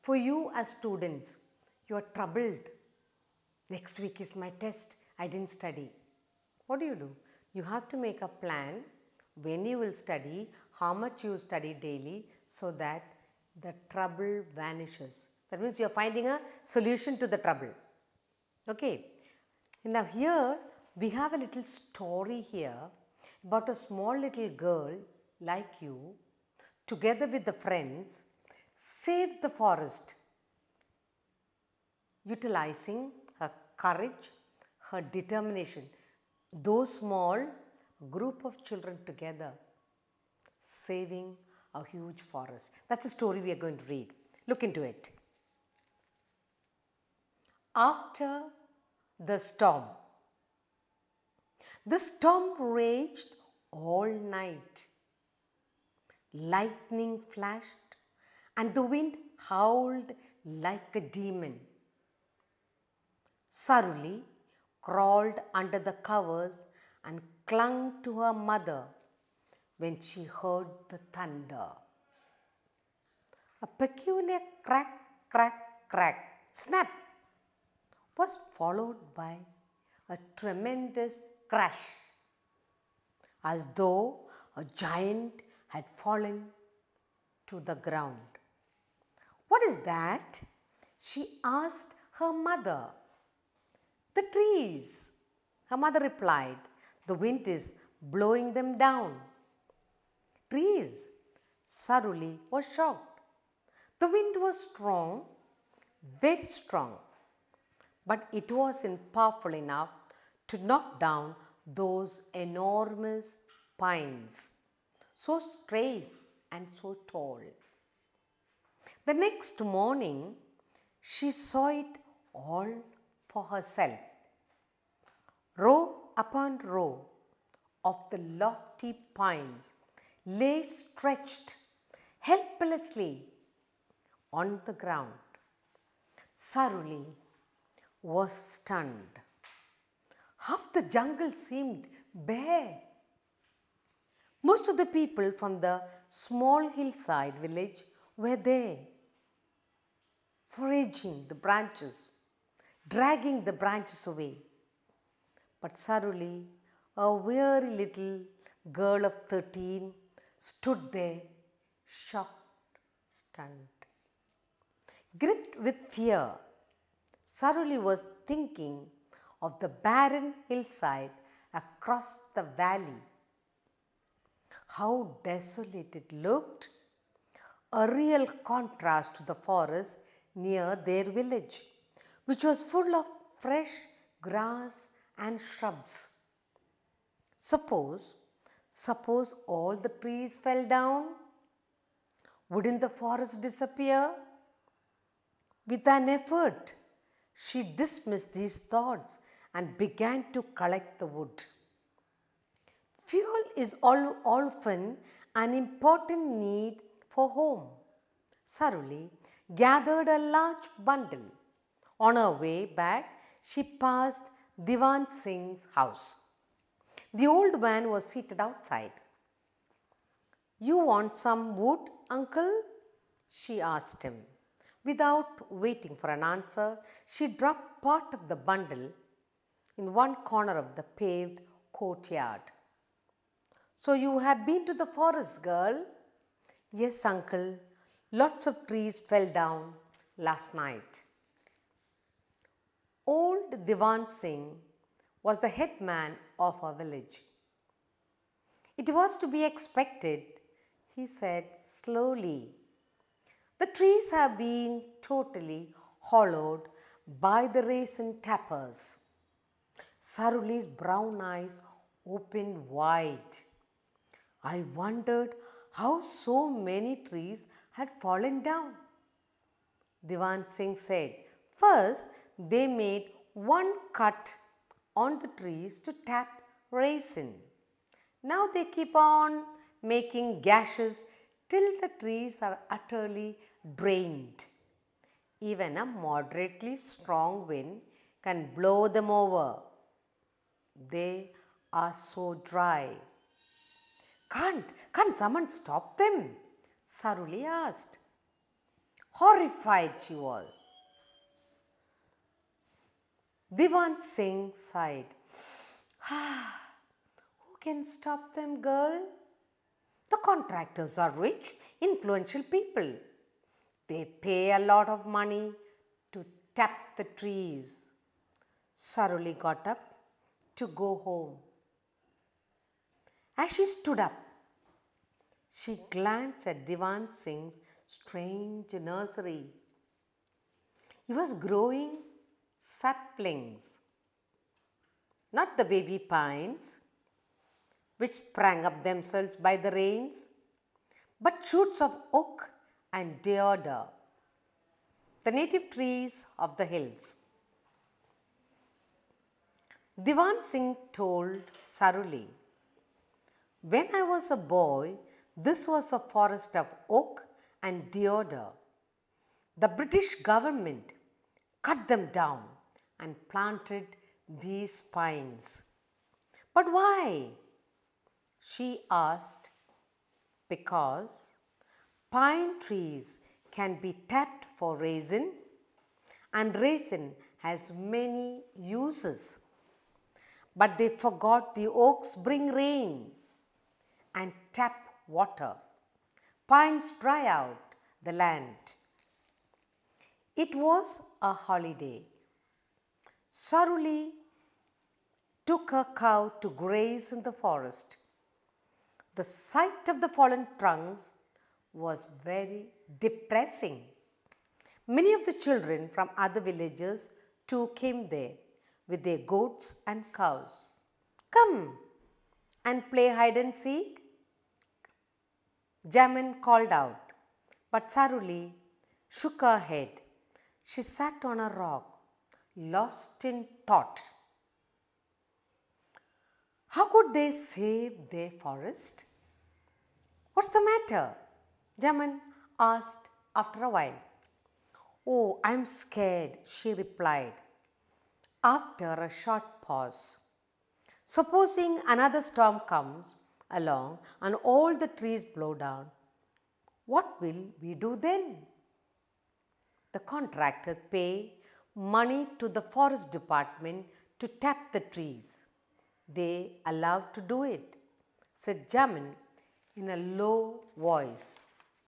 For you as students, you are troubled. Next week is my test. I didn't study. What do? You have to make a plan when you will study, how much you study daily, so that the trouble vanishes. That means you are finding a solution to the trouble. Okay. Now here we have a little story here about a small little girl like you, together with the friends, saved the forest, utilizing her courage, her determination. Those small group of children together saving a huge forest. That's the story we are going to read. Look into it. After the storm raged all night. Lightning flashed and the wind howled like a demon. Saruli crawled under the covers and clung to her mother when she heard the thunder. A peculiar crack, crack, crack, snap was followed by a tremendous crash, as though a giant had fallen to the ground. What is that? She asked her mother. The trees, her mother replied. The wind is blowing them down. Trees? Saruli was shocked. The wind was strong, very strong, but it wasn't powerful enough to knock down those enormous pines, so straight and so tall. The next morning, she saw it all for herself. Row upon row of the lofty pines lay stretched helplessly on the ground. Saruli was stunned. Half the jungle seemed bare. Most of the people from the small hillside village were there, foraging the branches, dragging the branches away. But Saruli, a weary little girl of 13, stood there, shocked, stunned. Gripped with fear, Saruli was thinking of the barren hillside across the valley. How desolate it looked, a real contrast to the forest near their village, which was full of fresh grass and shrubs. Suppose all the trees fell down, wouldn't the forest disappear? With an effort, she dismissed these thoughts and began to collect the wood. Fuel is often an important need for home. Saruli gathered a large bundle. On her way back, she passed Diwan Singh's house. The old man was seated outside. "You want some wood, uncle?" she asked him. Without waiting for an answer, she dropped part of the bundle in one corner of the paved courtyard. "So you have been to the forest, girl?" "Yes, uncle. Lots of trees fell down last night." Old Diwan Singh was the head man of our village. "It was to be expected," he said slowly. "The trees have been totally hollowed by the recent tappers." Saruli's brown eyes opened wide. "I wondered how so many trees had fallen down." Diwan Singh said, "First, they made one cut on the trees to tap resin. Now they keep on making gashes till the trees are utterly drained. Even a moderately strong wind can blow them over. They are so dry." Can't someone stop them?" Saruli asked. Horrified she was. Diwan Singh sighed. Who can stop them, girl? The contractors are rich, influential people. They pay a lot of money to tap the trees. Saruli got up to go home. As she stood up, she glanced at Diwan Singh's strange nursery. He was growing saplings, not the baby pines, which sprang up themselves by the rains, but shoots of oak and deodar, the native trees of the hills. Diwan Singh told Saruli, when I was a boy, this was a forest of oak and deodar. The British government cut them down and planted these pines. But why? She asked. Because pine trees can be tapped for resin, and resin has many uses. But they forgot the oaks bring rain and tap water. Pines dry out the land. It was a holiday. Saruli took her cow to graze in the forest. The sight of the fallen trunks was very depressing. Many of the children from other villages too came there with their goats and cows. Come and play hide and seek, Jamin called out, but Saruli shook her head. She sat on a rock, lost in thought. How could they save their forest? What's the matter? Jamin asked after a while. Oh, I'm scared, she replied. After a short pause, supposing another storm comes along and all the trees blow down, what will we do then? The contractors pay money to the forest department to tap the trees. They allowed to do it, said Jamin in a low voice.